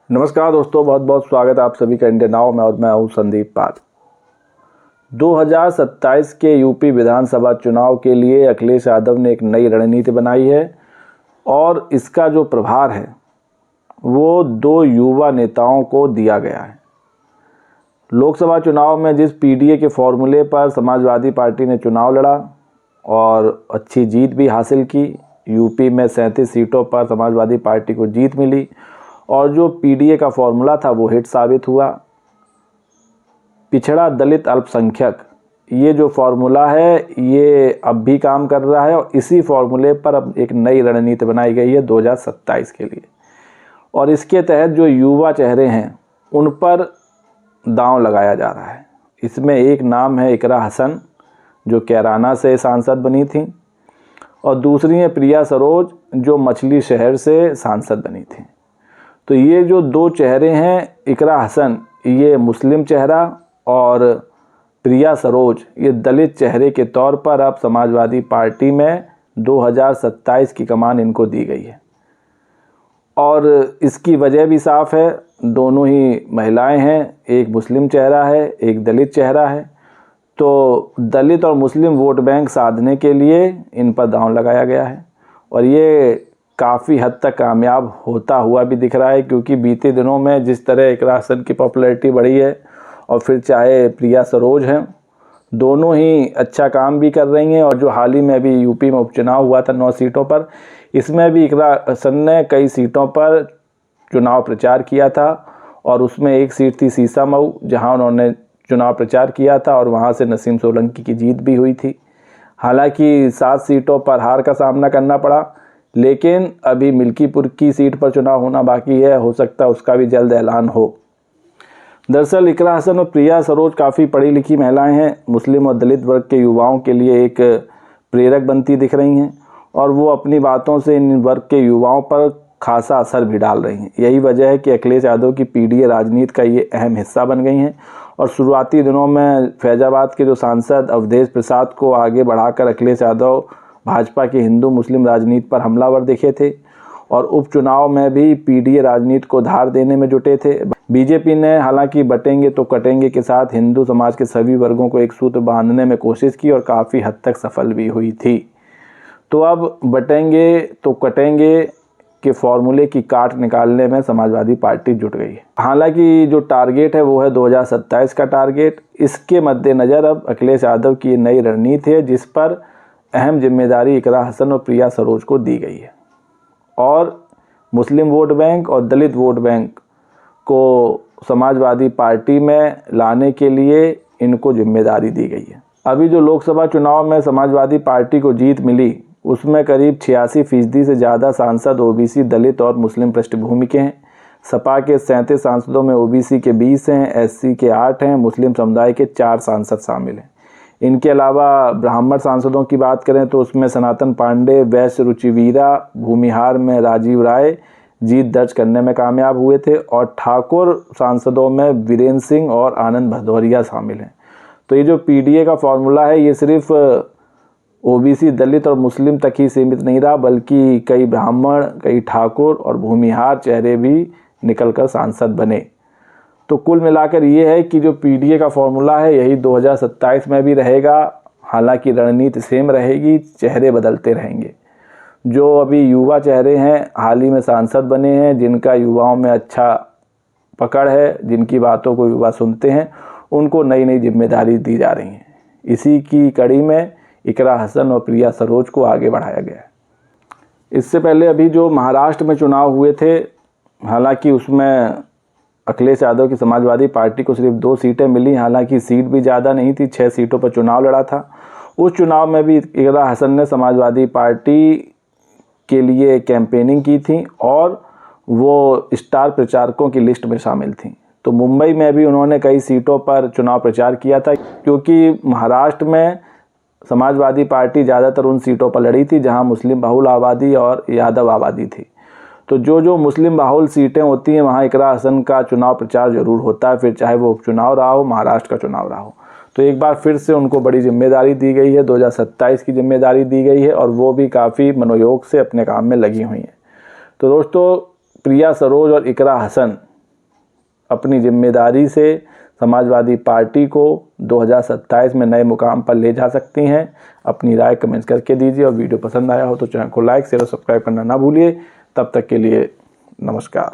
नमस्कार दोस्तों, बहुत बहुत स्वागत है आप सभी का इंडिया नाउ में। और मैं हूं संदीप पाल। 2027 के यूपी विधानसभा चुनाव के लिए अखिलेश यादव ने एक नई रणनीति बनाई है और इसका जो प्रभार है वो 2 युवा नेताओं को दिया गया है। लोकसभा चुनाव में जिस पीडीए के फॉर्मूले पर समाजवादी पार्टी ने चुनाव लड़ा और अच्छी जीत भी हासिल की, यूपी में 37 सीटों पर समाजवादी पार्टी को जीत मिली और जो पीडीए का फॉर्मूला था वो हिट साबित हुआ। पिछड़ा दलित अल्पसंख्यक, ये जो फॉर्मूला है ये अब भी काम कर रहा है और इसी फॉर्मूले पर अब एक नई रणनीति बनाई गई है 2027 के लिए। और इसके तहत जो युवा चेहरे हैं उन पर दांव लगाया जा रहा है। इसमें एक नाम है इकरा हसन, जो कैराना से सांसद बनी थी, और दूसरी है प्रिया सरोज, जो मछली शहर से सांसद बनी थी। तो ये जो 2 चेहरे हैं, इकरा हसन ये मुस्लिम चेहरा और प्रिया सरोज ये दलित चेहरे के तौर पर अब समाजवादी पार्टी में 2027 की कमान इनको दी गई है। और इसकी वजह भी साफ है, दोनों ही महिलाएं हैं, एक मुस्लिम चेहरा है, एक दलित चेहरा है। तो दलित और मुस्लिम वोट बैंक साधने के लिए इन पर दांव लगाया गया है और ये काफ़ी हद तक कामयाब होता हुआ भी दिख रहा है, क्योंकि बीते दिनों में जिस तरह इकरा हसन की पॉपुलैरिटी बढ़ी है और फिर चाहे प्रिया सरोज हैं, दोनों ही अच्छा काम भी कर रही हैं। और जो हाल ही में भी यूपी में उपचुनाव हुआ था 9 सीटों पर, इसमें भी इकरा हसन ने कई सीटों पर चुनाव प्रचार किया था और उसमें एक सीट थी सीसामऊ, जहां उन्होंने चुनाव प्रचार किया था और वहां से नसीम सोलंकी की जीत भी हुई थी। हालांकि 7 सीटों पर हार का सामना करना पड़ा, लेकिन अभी मिल्कीपुर की सीट पर चुनाव होना बाकी है, हो सकता है उसका भी जल्द ऐलान हो। दरअसल इकरा हसन और प्रिया सरोज काफ़ी पढ़ी लिखी महिलाएं हैं, मुस्लिम और दलित वर्ग के युवाओं के लिए एक प्रेरक बनती दिख रही हैं और वो अपनी बातों से इन वर्ग के युवाओं पर खासा असर भी डाल रही हैं। यही वजह है कि अखिलेश यादव की पीडीए राजनीति का ये अहम हिस्सा बन गई हैं। और शुरुआती दिनों में फैजाबाद के जो सांसद अवधेश प्रसाद को आगे बढ़ाकर अखिलेश यादव भाजपा की हिंदू मुस्लिम राजनीति पर हमलावर दिखे थे और उपचुनाव में भी पीडीए राजनीति को धार देने में जुटे थे। बीजेपी ने हालांकि बटेंगे तो कटेंगे के साथ हिंदू समाज के सभी वर्गों को एक सूत्र बांधने में कोशिश की और काफ़ी हद तक सफल भी हुई थी। तो अब बटेंगे तो कटेंगे के फॉर्मूले की काट निकालने में समाजवादी पार्टी जुट गई है। हालांकि जो टारगेट है वो है 2027 का टारगेट। इसके मद्देनज़र अब अखिलेश यादव की नई रणनीति है जिस पर अहम जिम्मेदारी इकरा हसन और प्रिया सरोज को दी गई है और मुस्लिम वोट बैंक और दलित वोट बैंक को समाजवादी पार्टी में लाने के लिए इनको जिम्मेदारी दी गई है। अभी जो लोकसभा चुनाव में समाजवादी पार्टी को जीत मिली उसमें करीब 86% से ज़्यादा सांसद ओबीसी, दलित और मुस्लिम पृष्ठभूमि के हैं। सपा के 37 सांसदों में ओबीसी के 20 हैं, एससी के 8 हैं, मुस्लिम समुदाय के 4 सांसद शामिल हैं। इनके अलावा ब्राह्मण सांसदों की बात करें तो उसमें सनातन पांडे, वैश्य रुचिवीरा, भूमिहार में राजीव राय जीत दर्ज करने में कामयाब हुए थे और ठाकुर सांसदों में वीरेंद्र सिंह और आनंद भदौरिया शामिल हैं। तो ये जो पीडीए का फॉर्मूला है ये सिर्फ ओबीसी, दलित और मुस्लिम तक ही सीमित नहीं रहा, बल्कि कई ब्राह्मण, कई ठाकुर और भूमिहार चेहरे भी निकलकर सांसद बने। तो कुल मिलाकर ये है कि जो पीडीए का फॉर्मूला है यही 2027 में भी रहेगा। हालांकि रणनीति सेम रहेगी, चेहरे बदलते रहेंगे। जो अभी युवा चेहरे हैं, हाल ही में सांसद बने हैं, जिनका युवाओं में अच्छा पकड़ है, जिनकी बातों को युवा सुनते हैं, उनको नई नई जिम्मेदारी दी जा रही है। इसी की कड़ी में इकरा हसन और प्रिया सरोज को आगे बढ़ाया गया है। इससे पहले अभी जो महाराष्ट्र में चुनाव हुए थे, हालांकि उसमें अखिलेश यादव की समाजवादी पार्टी को सिर्फ 2 सीटें मिली। हालांकि सीट भी ज़्यादा नहीं थी, 6 सीटों पर चुनाव लड़ा था। उस चुनाव में भी इकरा हसन ने समाजवादी पार्टी के लिए कैंपेनिंग की थी और वो स्टार प्रचारकों की लिस्ट में शामिल थी। तो मुंबई में भी उन्होंने कई सीटों पर चुनाव प्रचार किया था, क्योंकि महाराष्ट्र में समाजवादी पार्टी ज़्यादातर उन सीटों पर लड़ी थी जहां मुस्लिम बहुल आबादी और यादव आबादी थी। तो जो मुस्लिम बाहुल सीटें होती हैं वहाँ इकरा हसन का चुनाव प्रचार जरूर होता है, फिर चाहे वो उपचुनाव रहा हो, महाराष्ट्र का चुनाव रहा हो। तो एक बार फिर से उनको बड़ी जिम्मेदारी दी गई है, 2027 की जिम्मेदारी दी गई है और वो भी काफ़ी मनोयोग से अपने काम में लगी हुई हैं। तो दोस्तों, प्रिया सरोज और इकरा हसन अपनी जिम्मेदारी से समाजवादी पार्टी को 2027 में नए मुकाम पर ले जा सकती हैं। अपनी राय कमेंट करके दीजिए और वीडियो पसंद आया हो तो चैनल को लाइक शेयर और सब्सक्राइब करना ना भूलिए। तब तक के लिए नमस्कार।